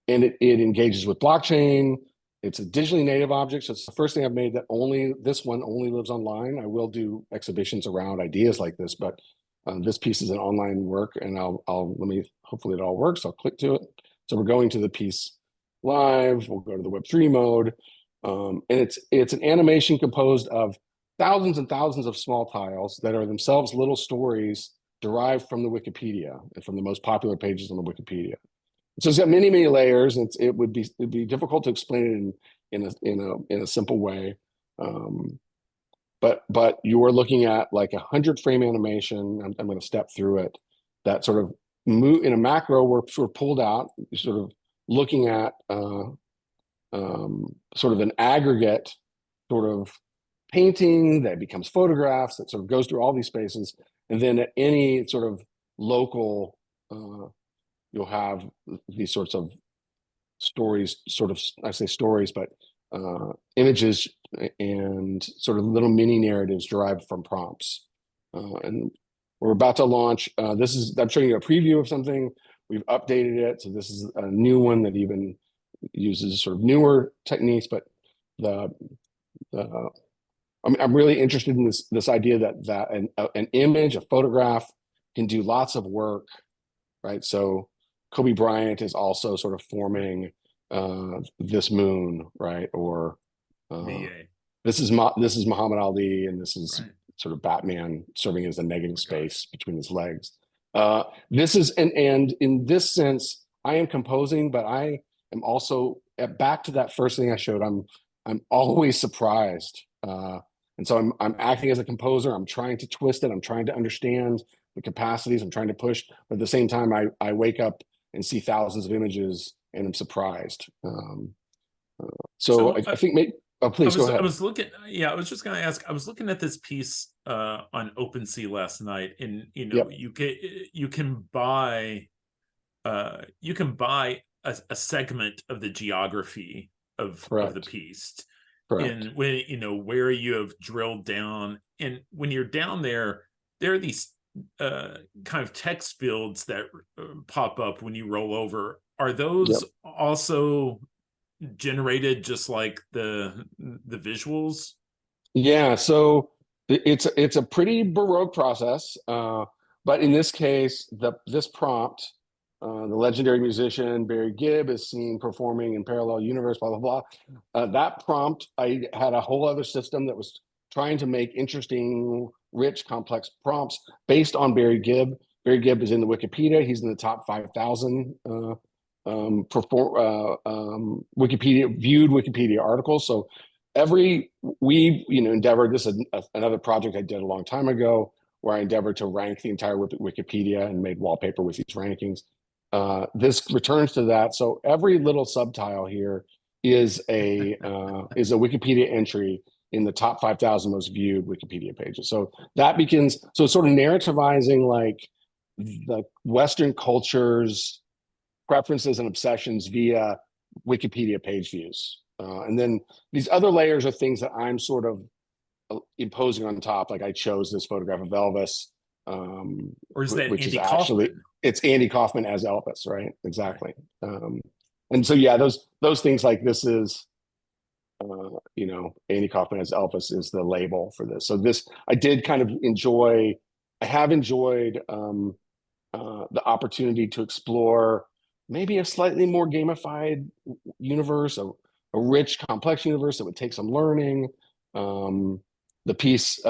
it engages with blockchain. It's a digitally native object. So it's the first thing I've made that this one only lives online. I will do exhibitions around ideas like this, but this piece is an online work, and hopefully it all works. I'll click to it. So we're going to the piece live. We'll go to the Web3 mode. And it's an animation composed of thousands and thousands of small tiles that are themselves little stories derived from the Wikipedia and from the most popular pages on the Wikipedia. So it's got many, many layers, and it'd be difficult to explain it in a simple way. But you are looking at like 100-frame animation. I'm going to step through it. That sort of move in a macro. We're sort of pulled out, sort of looking at sort of an aggregate sort of painting that becomes photographs that sort of goes through all these spaces. And then at any sort of local, you'll have these sorts of stories, I say stories, but images and sort of little mini narratives derived from prompts. And we're about to launch, I'm showing you a preview of something. We've updated it. So this is a new one that even uses sort of newer techniques, but I'm really interested in this idea that an image, a photograph, can do lots of work, right? So Kobe Bryant is also sort of forming this moon, right? Or this is Muhammad Ali, and this is sort of Batman serving as a negative space between his legs. This is and in this sense, I am composing, but I am also back to that first thing I showed. I'm always surprised. And so I'm acting as a composer. I'm trying to twist it. I'm trying to understand the capacities. I'm trying to push. But at the same time, I wake up and see thousands of images, and I'm surprised. So I think maybe. Oh, please go ahead. I was looking. Yeah, I was just going to ask. I was looking at this piece on OpenSea last night, and you can buy a segment of the geography of the piece. And when where you have drilled down, and when you're down there are these kind of text fields that pop up when you roll over. Are those also generated just like the visuals? Yeah, so it's a pretty Baroque process, but in this case, this prompt. The legendary musician Barry Gibb is seen performing in parallel universe, blah, blah, blah. That prompt, I had a whole other system that was trying to make interesting, rich, complex prompts based on Barry Gibb. Barry Gibb is in the Wikipedia. He's in the top 5,000 viewed Wikipedia articles. So we endeavored, this is another project I did a long time ago, where I endeavored to rank the entire Wikipedia and made wallpaper with these rankings. This returns to that. So every little subtile here is a Wikipedia entry in the top 5,000 most viewed Wikipedia pages. So that begins, so it's sort of narrativizing like the Western culture's preferences and obsessions via Wikipedia page views. And then these other layers are things that I'm sort of imposing on top. Like I chose this photograph of Elvis. Or is that which Andy is actually Kaufman? It's Andy Kaufman as Elvis, right? Exactly. And so yeah, those things like this is Andy Kaufman as Elvis is the label for this. So this I did kind of enjoy. I have enjoyed the opportunity to explore maybe a slightly more gamified universe, a rich, complex universe that would take some learning. The piece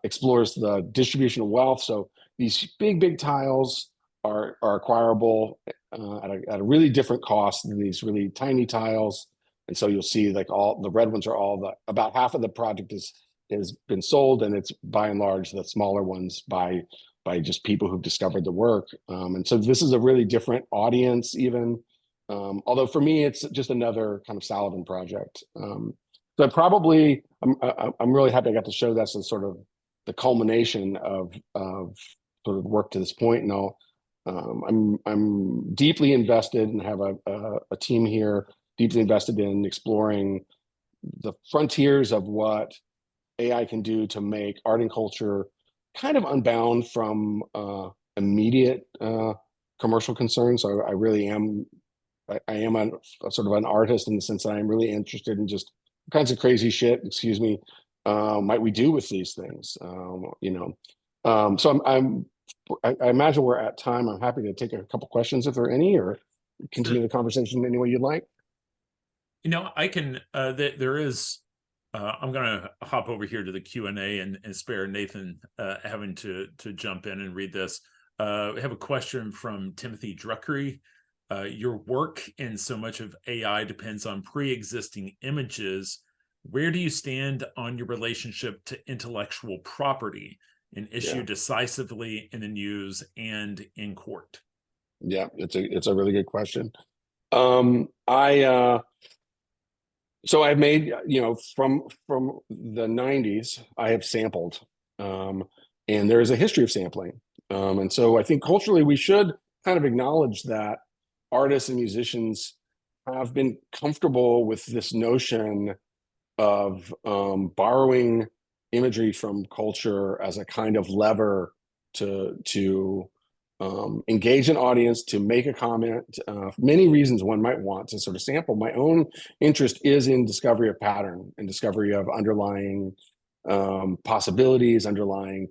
explores the distribution of wealth. So these big tiles are acquirable at a really different cost than these really tiny tiles. And so you'll see like all the red ones are about half of the project is has been sold, and it's by and large the smaller ones by just people who've discovered the work. And so this is a really different audience, even. Although for me, it's just another kind of Salavon project. So probably, I'm really happy I got to show this as sort of the culmination of sort of work to this point. And I'm deeply invested and have a team here deeply invested in exploring the frontiers of what AI can do to make art and culture kind of unbound from immediate commercial concerns. So I really am. I am a sort of an artist in the sense that I'm really interested in just kinds of crazy shit, excuse me, might we do with these things, So I imagine we're at time. I'm happy to take a couple questions if there are any, or continue the conversation any way you'd like. I can, there is, I'm going to hop over here to the Q&A and spare Nathan having to jump in and read this. We have a question from Timothy Druckery. Your work in so much of AI depends on pre-existing images. Where do you stand on your relationship to intellectual property, an issue decisively in the news and in court? Yeah, it's a really good question. So I've made, from the 90s, I have sampled, and there is a history of sampling. And so I think culturally we should kind of acknowledge that artists and musicians have been comfortable with this notion of borrowing imagery from culture as a kind of lever to engage an audience, to make a comment. Many reasons one might want to sort of sample. My own interest is in discovery of pattern and discovery of underlying possibilities, underlying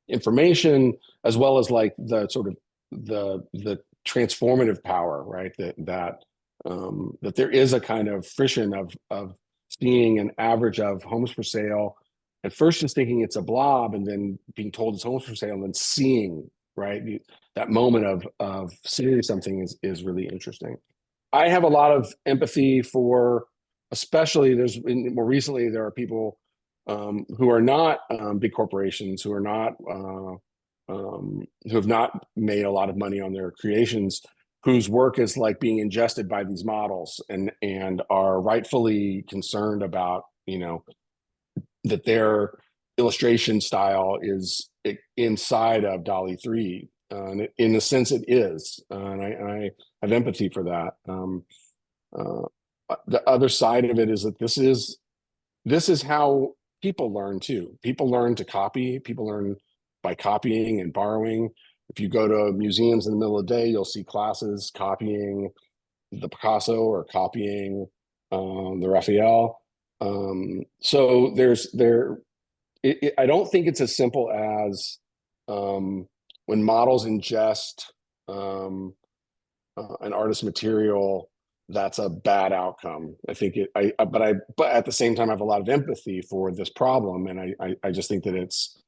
information, as well as like the sort of the transformative power, right? That there is a kind of friction of seeing an average of homes for sale, at first just thinking it's a blob, and then being told it's homes for sale, and then seeing, right, that moment of seeing something is really interesting. I have a lot of empathy for, especially more recently, there are people who are not big corporations, who are not who have not made a lot of money on their creations, whose work is like being ingested by these models, and are rightfully concerned about, that their illustration style is inside of DALL-E 3. And in a sense, it is, and I have empathy for that. The other side of it is that this is how people learn too. People learn to copy. People learn by copying and borrowing. If you go to museums in the middle of the day, you'll see classes copying the Picasso or copying the Raphael. So I don't think it's as simple as when models ingest an artist's material, that's a bad outcome. I think but at the same time, I have a lot of empathy for this problem, and I just think that it's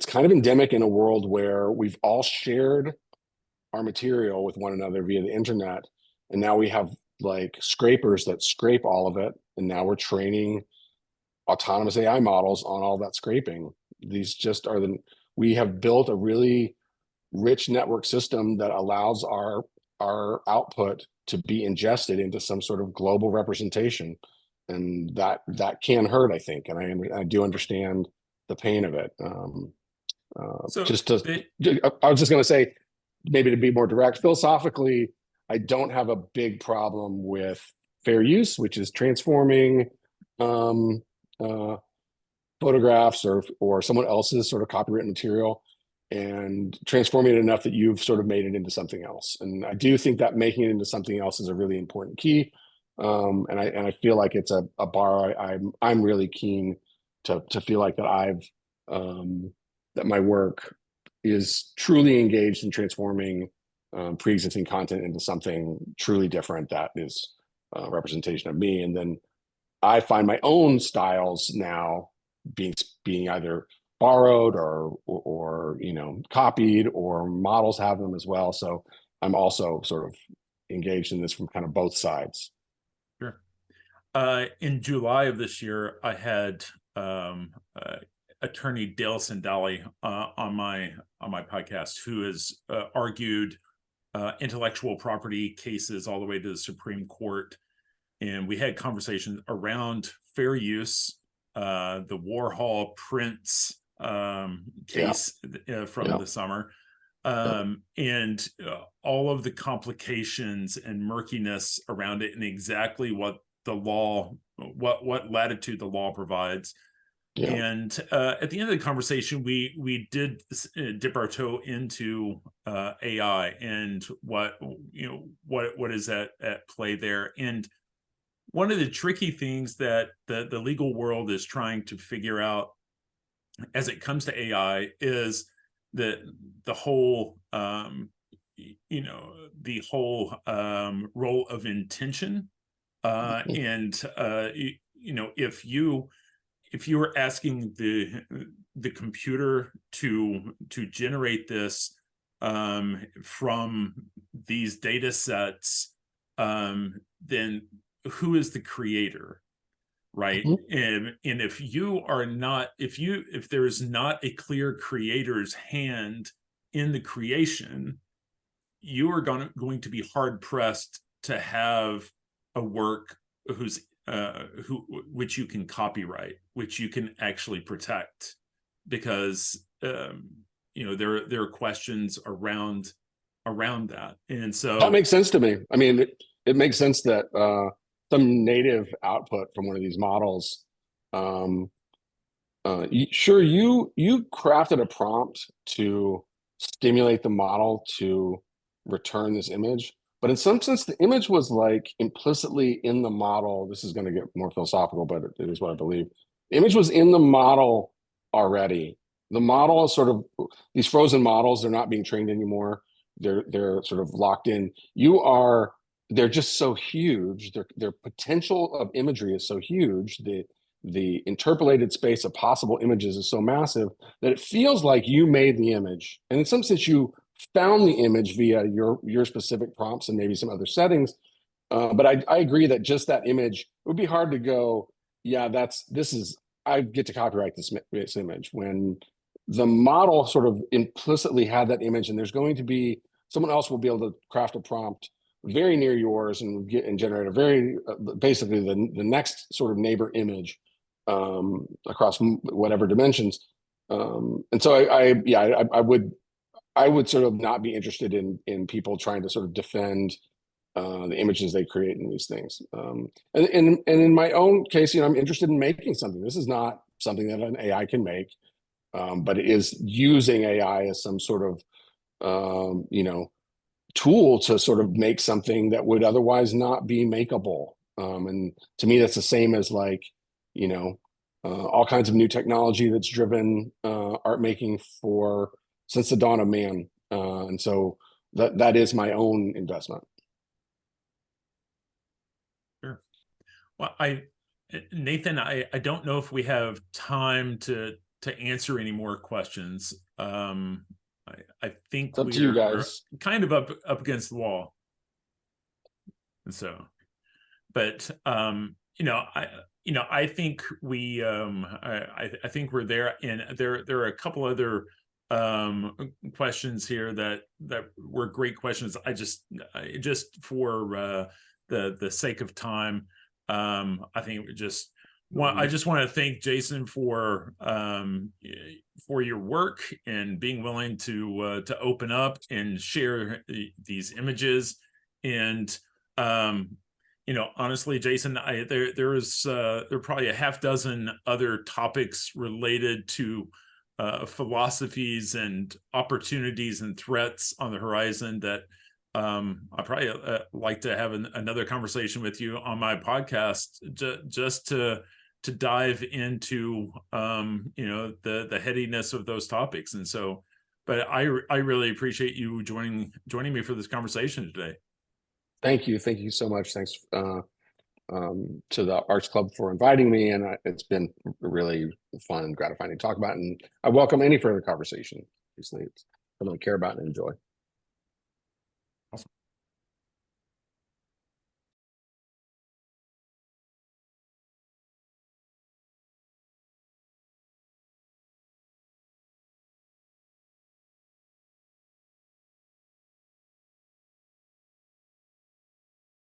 kind of endemic in a world where we've all shared our material with one another via the internet, and now we have like scrapers that scrape all of it, and now we're training autonomous AI models on all that scraping. These just are we have built a really rich network system that allows our output to be ingested into some sort of global representation, and that can hurt, I think, and I do understand the pain of it. I was just going to say, maybe to be more direct, philosophically, I don't have a big problem with fair use, which is transforming photographs or someone else's sort of copywritten material and transforming it enough that you've sort of made it into something else. And I do think that making it into something else is a really important key. And I feel like it's a bar I'm really keen to feel like that that my work is truly engaged in transforming pre-existing content into something truly different that is a representation of me. And then I find my own styles now being either borrowed or copied, or models have them as well. So I'm also sort of engaged in this from kind of both sides. Sure. In July of this year, I had attorney Dale Sandali on my podcast, who has argued intellectual property cases all the way to the Supreme Court, and we had conversations around fair use, the Warhol Prince case from the summer, and all of the complications and murkiness around it, and exactly what the law, what latitude the law provides. Yeah. And at the end of the conversation, we did dip our toe into AI and what is at play there. And one of the tricky things that the legal world is trying to figure out as it comes to AI is the whole role of intention, and if you were asking the computer to generate this from these data sets, then who is the creator, right? And if you are not, if there is not a clear creator's hand in the creation, you are going to be hard pressed to have a work which you can copyright, which you can actually protect, because there are questions around that. And so that makes sense to me. I mean, it makes sense that some native output from one of these models, you crafted a prompt to stimulate the model to return this image, but in some sense the image was like implicitly in the model. This is going to get more philosophical, but it is what I believe. The image was in the model already. The model is sort of, these frozen models, they're not being trained anymore. They're sort of locked in. They're just so huge. Their potential of imagery is so huge. The interpolated space of possible images is so massive that it feels like you made the image. And in some sense, you found the image via your specific prompts and maybe some other settings. But I agree that just that image, it would be hard to go, yeah, I get to copyright this image, when the model sort of implicitly had that image, and there's going to be, someone else will be able to craft a prompt very near yours and generate a very, basically the next sort of neighbor image across whatever dimensions. And so I would sort of not be interested in people trying to sort of defend the images they create in these things. And in my own case, I'm interested in making something. This is not something that an AI can make, but it is using AI as some sort of, tool to sort of make something that would otherwise not be makeable. And to me, that's the same as like, all kinds of new technology that's driven art making since the dawn of man. And so that is my own investment. Sure. Well, Nathan, I don't know if we have time to answer any more questions. I think it's up to you guys. Kind of up against the wall. And so, but I think I think we're there, and there are a couple other questions here that were great questions. I just for the sake of time, I think I just want to thank Jason for your work and being willing to open up and share these images. And honestly, Jason, there are probably a half dozen other topics related to philosophies and opportunities and threats on the horizon that I probably like to have another conversation with you on my podcast, just to dive into the headiness of those topics. And so, but I really appreciate you joining me for this conversation today. Thank you so much. Thanks to the Arts Club for inviting me, and it's been really fun and gratifying to talk about, and I welcome any further conversation. Obviously, it's something I care about and enjoy.